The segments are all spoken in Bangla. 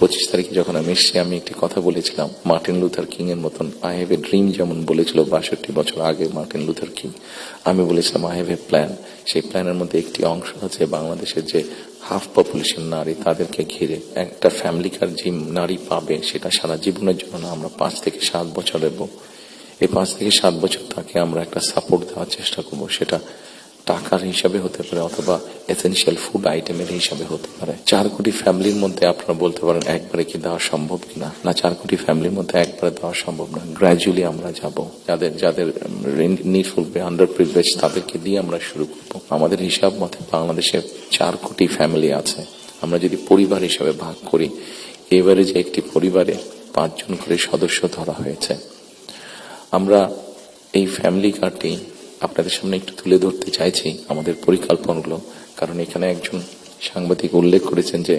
25 তারিখে যখন আমি এসেছি, আমি একটি কথা বলেছিলাম মার্টিন লুথার কিং এর মতন, আই হ্যাভ এ ড্রিম যেমন বলেছিল 62 বছর আগে মার্টিন লুথার কিং, আমি বলেছিলাম আই হ্যাভ এ প্ল্যান। সেই প্ল্যানের মধ্যে একটি অংশ হচ্ছে বাংলাদেশের যে হাফ পপুলেশন নারী, তাদেরকে ঘিরে একটা ফ্যামিলিকার যে নারী পাবে সেটা সারা জীবনের জন্য না, আমরা 5 থেকে 7 বছর দেব। এই 5 থেকে 7 বছর তাকে আমরা একটা সাপোর্ট দেওয়ার চেষ্টা করবো। সেটা টাকার হিসাবে হতে পারে অথবা এসেনশিয়াল ফুড আইটেমের হিসাবে হতে পারে। 4 কোটি ফ্যামিলির মধ্যে আপনারা বলতে পারেন একবারে কি দেওয়া সম্ভব কিনা? না, 4 কোটি ফ্যামিলির মধ্যে একবারে দেওয়া সম্ভব না। গ্র্যাজুয়ালি আমরা যাব। যাদের যাদের নিডফুল আন্ডার প্রিভিলেজ তাদেরকে দিয়ে আমরা শুরু করব। আমাদের হিসাব মতে বাংলাদেশে 4 কোটি ফ্যামিলি আছে। আমরা যদি পরিবার হিসাবে ভাগ করি, এবারে যে একটি পরিবারে 5 জন করে সদস্য ধরা হয়েছে। আমরা এই ফ্যামিলি কার্ডটি আপনাদের সামনে একটু তুলে ধরতে চাইছি, আমাদের পরিকল্পনাগুলো। কারণ এখানে একজন সাংবাদিক উল্লেখ করেছেন যে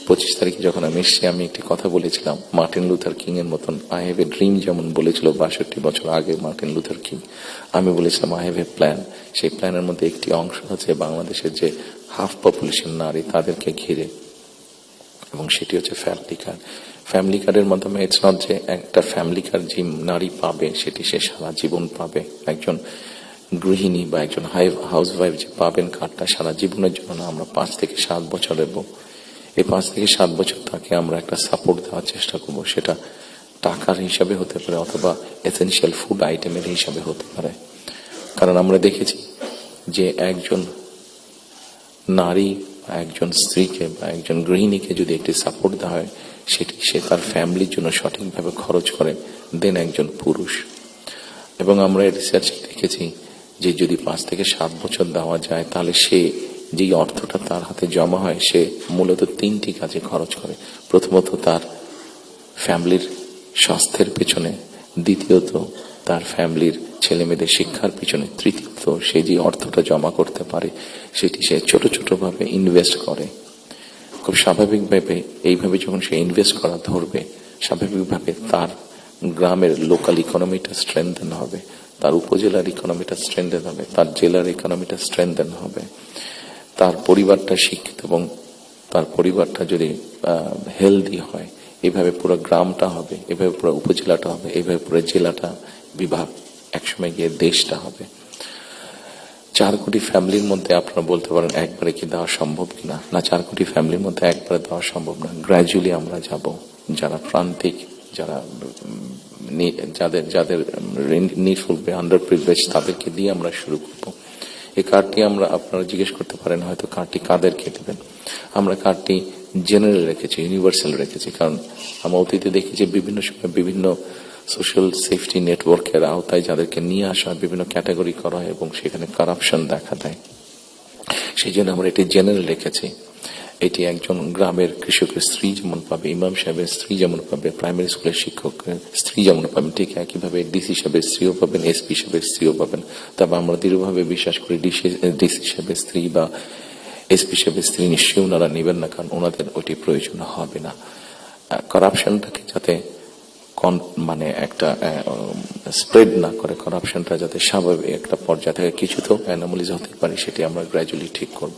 25 তারিখে যখন আমি এসেছি, আমি একটি কথা বলেছিলাম মার্টিন লুথার কিং এর মতন, আই হ্যাভ এ ড্রিম যেমন বলেছিল 62 বছর আগে মার্টিন লুথার কিং, আমি বলেছিলাম আই হ্যাভ এ প্ল্যান। সেই প্ল্যানের মধ্যে একটি অংশ হচ্ছে বাংলাদেশের যে হাফ পপুলেশন নারী, তাদেরকে ঘিরে, এবং সেটি হচ্ছে ফ্যামিলি কার্ড। ফ্যামিলি কার্ডের মাধ্যমে ইটস নট যে একটা ফ্যামিলি কার্ড যে নারী পাবে সেটি সে সারা জীবন পাবে। একজন গৃহিণী বা একজন হাউস ওয়াইফ যে পাবেন কার্ডটা সারা জীবনের জন্য না, আমরা 5 থেকে 7 বছর দেব। এই 5 থেকে 7 বছর তাকে আমরা একটা সাপোর্ট দেওয়ার চেষ্টা করব। সেটা টাকার হিসাবে হতে পারে অথবা এসেনশিয়াল ফুড আইটেমের হিসাবে হতে পারে। কারণ আমরা দেখেছি যে একজন নারী বা একজন স্ত্রীকে বা একজন গৃহিণীকে যদি একটি সাপোর্ট দেওয়া হয়, সেটি সে তার ফ্যামিলির জন্য সঠিকভাবে খরচ করে দেন একজন পুরুষ। এবং আমরা রিসার্চ দেখেছি যে যদি 5 থেকে 7 বছর দেওয়া যায়, তাহলে সে যেই অর্থটা তার হাতে জমা হয়, সে মূলত 3টি কাজে খরচ করে। প্রথমত তার ফ্যামিলির স্বাস্থ্যের পেছনে, দ্বিতীয়ত তার ফ্যামিলির ছেলে মেয়েদের শিক্ষার পিছনে, তৃতীয়ত সে যে অর্থটা জমা করতে পারে সেটি সে ছোট ছোট ভাবে ইনভেস্ট করে। খুব স্বাভাবিকভাবে এইভাবে যখন সে ইনভেস্ট করা ধরবে, স্বাভাবিকভাবে তার গ্রামের লোকাল ইকোনমিটা স্ট্রেংথেন হবে, তার উপজেলার ইকোনমিটা স্ট্রেংথেন হবে, তার জেলার ইকোনমিটা স্ট্রেংথেন হবে, তার পরিবারটা শিক্ষিত এবং তার পরিবারটা যদি হেলদি হয়, এইভাবে পুরো গ্রামটা হবে, এভাবে পুরো উপজেলাটা হবে, এইভাবে পুরো জেলাটা, বিভাগ, একসময় গিয়ে দেশটা হবে। 4 কোটি ফ্যামিলির মধ্যে আপনারা বলতে পারেন একবারে কি দেওয়া সম্ভব কিনা? না, 4 কোটি ফ্যামিলির মধ্যে একবারে দেওয়া সম্ভব না। গ্র্যাজুয়ালি আমরা যাব। যারা প্রান্তিক, যারা যাদের যাদের নিডফুল আন্ডার প্রিভিলেজ তাদেরকে দিয়ে আমরা শুরু করব। এই কার্ডটি আমরা, আপনারা জিজ্ঞেস করতে পারেন হয়তো কার্ডটি কাদেরকে দেবেন। আমরা কার্ডটি জেনারেল রেখেছি, ইউনিভার্সাল রেখেছি। কারণ আমরা অতীতে দেখি যে বিভিন্ন সময় বিভিন্ন সোশ্যাল সেফটি নেটওয়ার্কের আওতায় যাদেরকে নিয়ে আসা হয়, বিভিন্ন ক্যাটাগরি করা হয় এবং সেখানে কারাপশন দেখা দেয়। সেই জন্য আমরা এটি জেনারেল রেখেছি। এটি একজন গ্রামের কৃষকের স্ত্রী যেমন পাবে, ইমাম সাহেবের স্ত্রী যেমন পাবে, প্রাইমারি স্কুলের শিক্ষকের স্ত্রী যেমন পাবেন, ঠিক একইভাবে ডিসি সাহেবের স্ত্রীও পাবেন, এসপি সাহেবের স্ত্রীও পাবেন। তবে আমরা দৃঢ়ভাবে বিশ্বাস করি ডিসি সাহেবের স্ত্রী বা এসপি সাহেবের স্ত্রী নিশ্চয়ই ওনারা নেবেন না, কারণ ওনাদের ওটি প্রয়োজন হবে না। কারাপশনটাকে যাতে মানে একটা স্প্রেড না করে, কারাপশনটা যাতে স্বাভাবিক একটা পর্যায়ে থাকে, কিছু তো অ্যানোমালিজ হতে পারে, সেটি আমরা গ্র্যাজুয়ালি ঠিক করব।